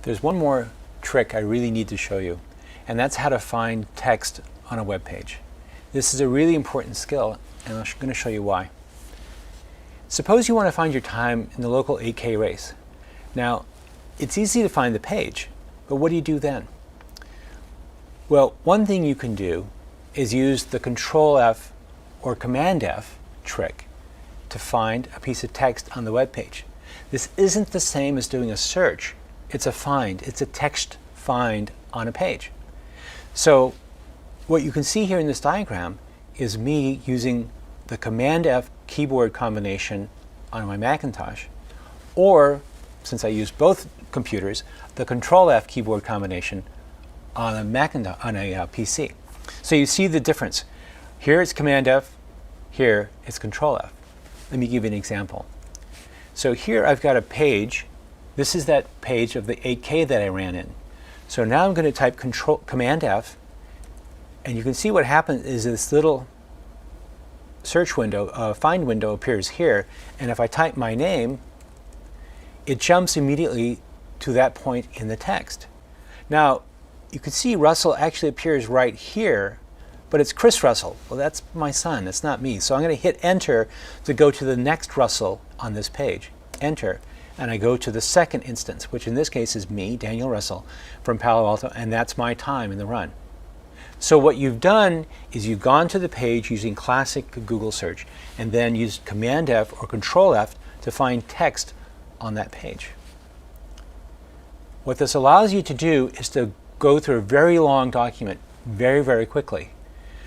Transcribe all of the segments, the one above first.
There's one more trick I really need to show you, and that's how to find text on a web page. This is a really important skill, and I'm going to show you why. Suppose you want to find your time in the local 8K race. Now, it's easy to find the page, but what do you do then? Well, one thing you can do is use the Control F or Command F trick to find a piece of text on the web page. This isn't the same as doing a search. It's a find. It's a text find on a page. So what you can see here in this diagram is me using the Command F keyboard combination on my Macintosh, or, since I use both computers, the Control F keyboard combination on a Macintosh, on a PC. So you see the difference. Here it's Command F, here it's Control F. Let me give you an example. So here I've got a page. This is that page of the 8K that I ran in. So now I'm going to type Command F, and you can see what happens is this little search window, find window appears here, and if I type my name, it jumps immediately to that point in the text. Now, you can see Russell actually appears right here, but it's Chris Russell. Well, that's my son, that's not me. So I'm going to hit Enter to go to the next Russell on this page. Enter, and I go to the second instance, which in this case is me, Daniel Russell, from Palo Alto, and that's my time in the run. So what you've done is you've gone to the page using classic Google search, and then used Command F or Control F to find text on that page. What this allows you to do is to go through a very long document very, very quickly.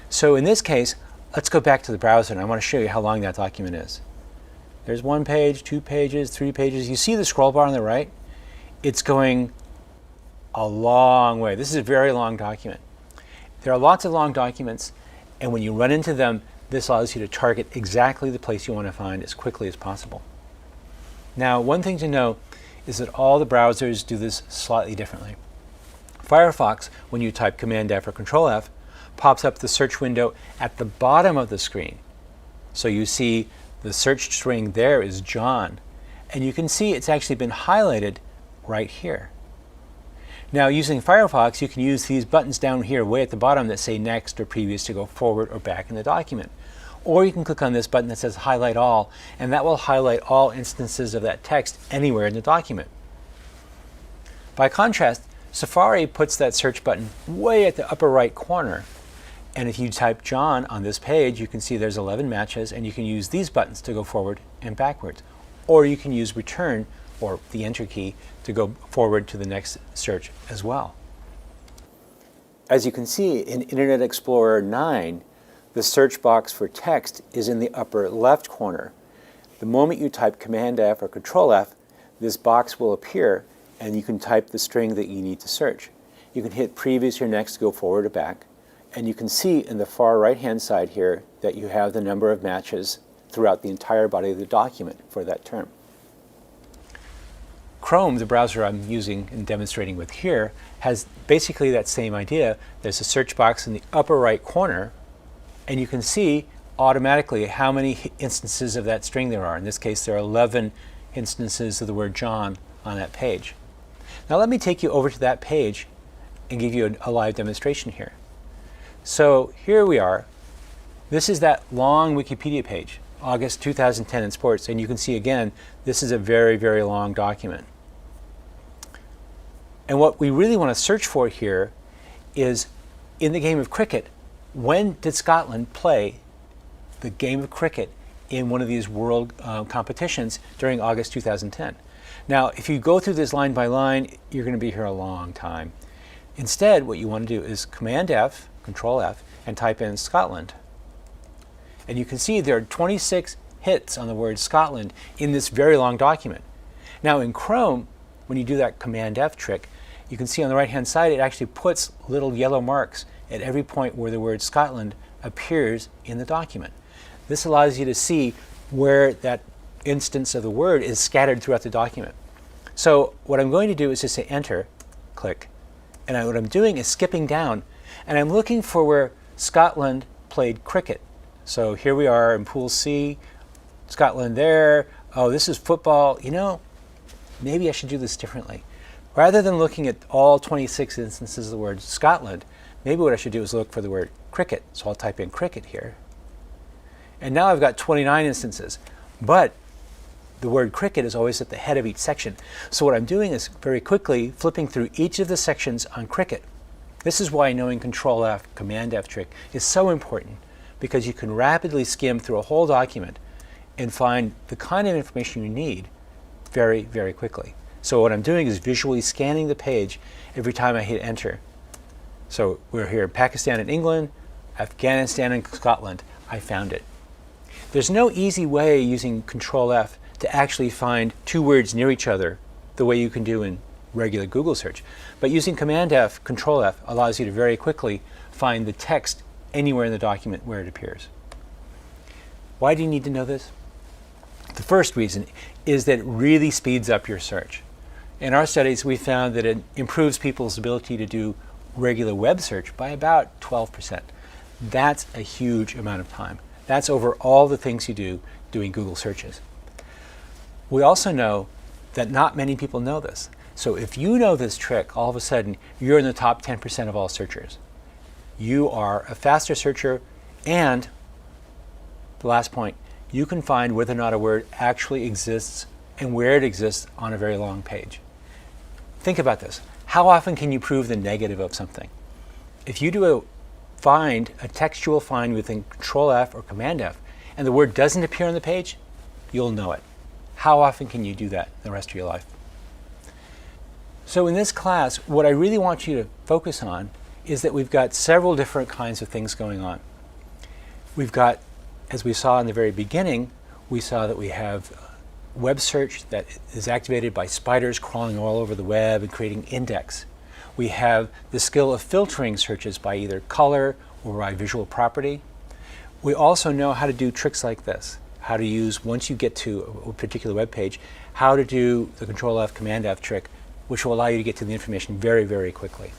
So in this case, let's go back to the browser, and I want to show you how long that document is. There's 1 page, 2 pages, 3 pages. You see the scroll bar on the right? It's going a long way. This is a very long document. There are lots of long documents, and when you run into them, this allows you to target exactly the place you want to find as quickly as possible. Now, one thing to know is that all the browsers do this slightly differently. Firefox, when you type Command F or Control F, pops up the search window at the bottom of the screen. So you see the search string there is John, and you can see it's actually been highlighted right here. Now, using Firefox, you can use these buttons down here way at the bottom that say Next or Previous to go forward or back in the document. Or you can click on this button that says Highlight All, and that will highlight all instances of that text anywhere in the document. By contrast, Safari puts that search button way at the upper right corner. And if you type John on this page, you can see there's 11 matches, and you can use these buttons to go forward and backwards. Or you can use Return or the Enter key to go forward to the next search as well. As you can see in Internet Explorer 9, the search box for text is in the upper left corner. The moment you type Command F or Control F, this box will appear, and you can type the string that you need to search. You can hit Previous or Next to go forward or back, and you can see in the far right-hand side here that you have the number of matches throughout the entire body of the document for that term. Chrome, the browser I'm using and demonstrating with here, has basically that same idea. There's a search box in the upper right corner, and you can see automatically how many instances of that string there are. In this case, there are 11 instances of the word John on that page. Now let me take you over to that page and give you a live demonstration here. So here we are. This is that long Wikipedia page, August 2010 in sports, and you can see again, this is a very, very long document. And what we really want to search for here is, in the game of cricket, when did Scotland play the game of cricket in one of these world competitions during August 2010? Now, if you go through this line by line, you're going to be here a long time. Instead, what you want to do is Command F, Control F, and type in Scotland. And you can see there are 26 hits on the word Scotland in this very long document. Now in Chrome, when you do that Command F trick, you can see on the right-hand side it actually puts little yellow marks at every point where the word Scotland appears in the document. This allows you to see where that instance of the word is scattered throughout the document. So what I'm going to do is just say Enter, click, and what I'm doing is skipping down, and I'm looking for where Scotland played cricket. So here we are in Pool C, Scotland there. Oh, this is football. You know, maybe I should do this differently. Rather than looking at all 26 instances of the word Scotland, maybe what I should do is look for the word cricket. So I'll type in cricket here. And now I've got 29 instances. But the word cricket is always at the head of each section. So what I'm doing is very quickly flipping through each of the sections on cricket. This is why knowing Control F, Command F trick is so important, because you can rapidly skim through a whole document and find the kind of information you need very, very quickly. So what I'm doing is visually scanning the page every time I hit enter. So we're here in Pakistan and England, Afghanistan and Scotland. I found it. There's no easy way using Control F to actually find two words near each other the way you can do in regular Google search. But using Command F, Control F allows you to very quickly find the text anywhere in the document where it appears. Why do you need to know this? The first reason is that it really speeds up your search. In our studies, we found that it improves people's ability to do regular web search by about 12%. That's a huge amount of time. That's over all the things you do doing Google searches. We also know that not many people know this. So if you know this trick, all of a sudden, you're in the top 10% of all searchers. You are a faster searcher, and the last point, you can find whether or not a word actually exists and where it exists on a very long page. Think about this. How often can you prove the negative of something? If you do a textual find within Control F or Command F, and the word doesn't appear on the page, you'll know it. How often can you do that the rest of your life? So in this class, what I really want you to focus on is that we've got several different kinds of things going on. We've got, as we saw in the very beginning, we saw that we have web search that is activated by spiders crawling all over the web and creating index. We have the skill of filtering searches by either color or by visual property. We also know how to do tricks like this, how to use, once you get to a particular web page, how to do the Control F, Command F trick, which will allow you to get to the information very, very quickly.